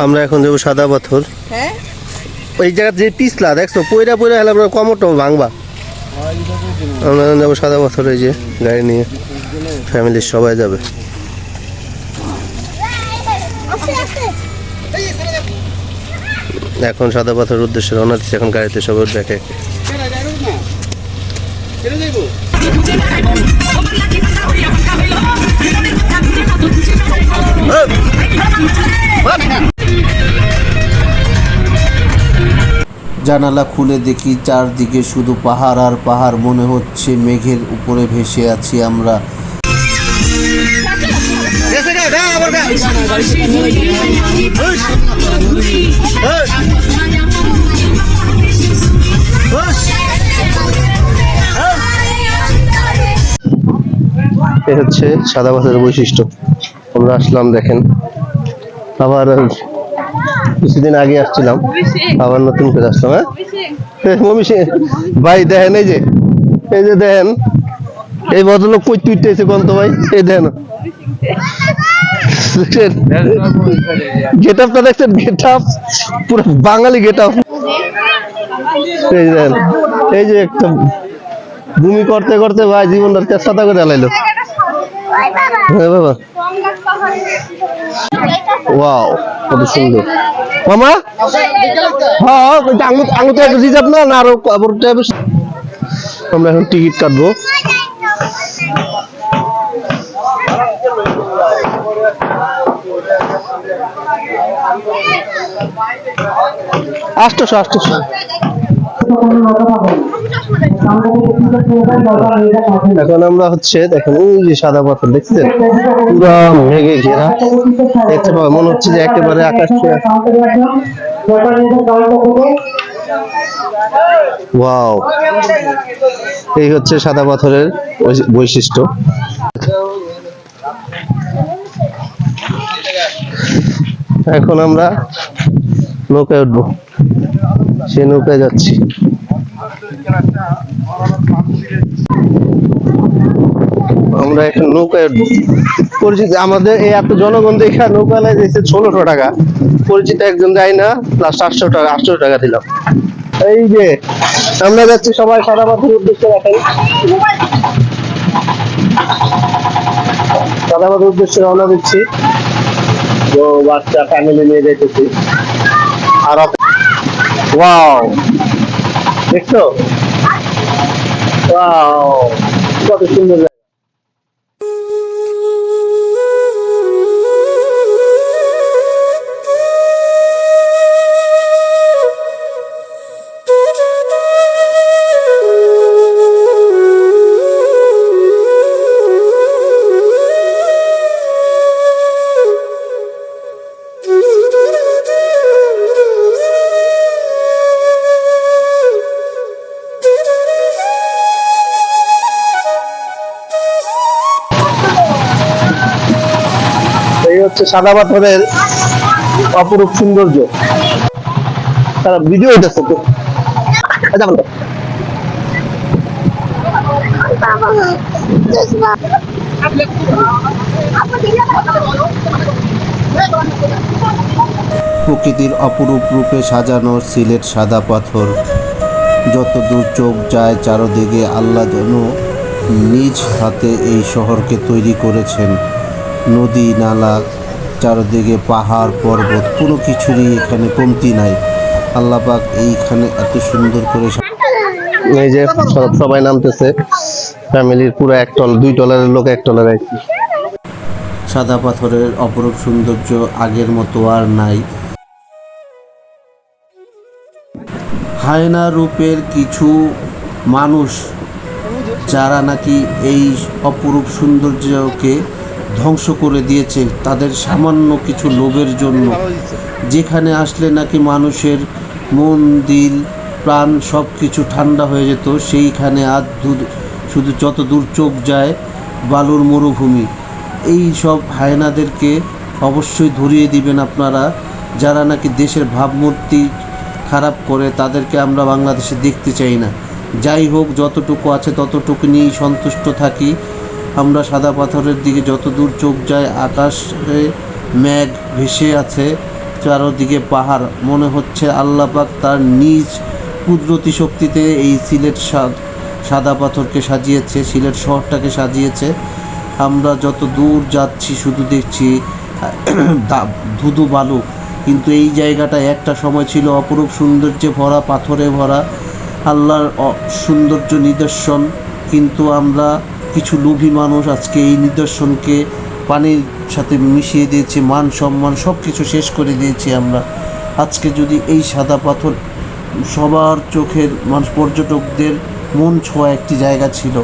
আমরা এখন যাবো সাদা পাথর। হ্যাঁ ওই জায়গা যে পিছলা দেখছো পয়রা পয়রা হলে আমরা কমরটা ভাঙবা। আমরা এখন যাবো সাদা পাথর, এই যে গাড়ি নিয়ে ফ্যামিলির সবাই যাবে। এখন সাদা পাথরের উদ্দেশ্যে রওনা দিচ্ছে, এখন গাড়িতে সবাই দেখে। জানালা খুলে দেখি চারদিকে শুধু পাহাড় আর পাহাড়, মনে হচ্ছে মেঘের উপরে ভেসে আছি আমরা। এ হচ্ছে সাদা পাথরের বৈশিষ্ট্য। আমরা আসলাম, দেখেন আবার কিছুদিন আগে আসছিলাম, আবার নতুন করে আসলাম। হ্যাঁ ভাই দেখেন, এই যে দেখেন এই ভদ্রলোক কই তুইতেছে কোন তো ভাই, এই দেখেন গেট আপটা দেখছেন, গেট আপ পুরো বাঙালি গেট আপ। এই দেখেন, এই যে একটা ভূমি করতে করতে ভাই জীবনটা তেজপাতা করে আলাইলো। হ্যাঁ বাবা, ওয়াও কত সুন্দর মামা। হ্যাঁ আঙুতে একটা রিজার্ভ না আরো। আমরা এখন টিকিট কাটবো। আটশো এখন আমরা হচ্ছে দেখেন ওই যে সাদা পাথর দেখছেন, পুরা মেঘে ঘেরা, দেখতে পাবে মনে হচ্ছে যে একেবারে আকাশ ছুঁয়ে। ওয়াও, এই হচ্ছে সাদা পাথরের বৈশিষ্ট্য। এখন আমরা নৌকায় উঠবো, সে নৌকায় যাচ্ছি। আমরা এখন নৌকায় উঠবো। পরিচিত আমাদের এই এত জনগণ দেখা নৌকায় দিয়েছে 1600 টাকা, পরিচিত একজন যায় না, প্লাস 800 টাকা দিলাম। এই যে আমরা যাচ্ছি সবাই সাদা পাথরের উদ্দেশ্যে। দেখেন সাদা পাথরের উদ্দেশ্যে রওনা দিচ্ছি, তো বাচ্চা ফ্যামিলি নিয়ে যেতেছি। আর ওয়াও দেখছো, ওয়াও কত সুন্দর। এই হচ্ছে সাদা পাথরের অপরূপ সৌন্দর্য। তারা ভিডিও উঠেছে তো প্রকৃতির অপরূপ রূপে সাজানো সিলেট সাদা পাথর, যত দূর চোখ যায় চারদিকে আল্লাহ যেন নিজ হাতে এই শহরকে তৈরি করেছেন। নদী নালা, চারদিকে পাহাড় পর্বত, কোনো কিছুরই এখানে কমতি নাই। আল্লাহ পাক এইখানে এত সুন্দর করে। এই যে সবাই নামতেছে, ফ্যামিলির পুরো 1 টল 2 টলারের লোক 1 টলার। সাদা পাথরের অপরূপ সৌন্দর্য আগের মতো আর নাই। হায়না রূপের কিছু মানুষ যারা নাকি এই অপরূপ সৌন্দর্যকে ধ্বংস করে দিয়েছে তাদের সামান্য কিছু লোভের জন্য, যেখানে আসলে নাকি মানুষের মন দিল প্রাণ সব কিছু ঠান্ডা হয়ে যেত, সেইখানে আজ শুধু যত দূর চোখ যায় বালুর মরুভূমি। এই সব হায়নাদেরকে অবশ্যই ধরিয়ে দিবেন আপনারা, যারা নাকি দেশের ভাবমূর্তি খারাপ করে, তাদেরকে আমরা বাংলাদেশে দেখতে চাই না। যাই হোক, যতটুকু আছে ততটুকু নিয়েই সন্তুষ্ট থাকি। আমরা সাদা পাথরের দিকে যত দূর চোখ যায়, আকাশে মেঘ ভেসে আছে, চারদিকে পাহাড়। মনে হচ্ছে আল্লাহ পাক তার নিজ কুদরতি শক্তিতে এই সিলেট সাদা পাথরকে সাজিয়েছে, সিলেট শহরটাকে সাজিয়েছে। আমরা যত দূর যাচ্ছি শুধু দেখছি ধুধু বালু, কিন্তু এই জায়গাটা একটা সময় ছিল অপরূপ সৌন্দর্যে ভরা, পাথরে ভরা, আল্লাহর সৌন্দর্য নিদর্শন। কিন্তু আমরা কিছু লোভী মানুষ আজকে এই নিদর্শনকে পানির সাথে মিশিয়ে দিয়েছি, মান সম্মান সব কিছু শেষ করে দিয়েছি আমরা। আজকে যদি এই সাদা পাথর সবার চোখের পর্যটকদের মন ছোঁয়া একটি জায়গা ছিল,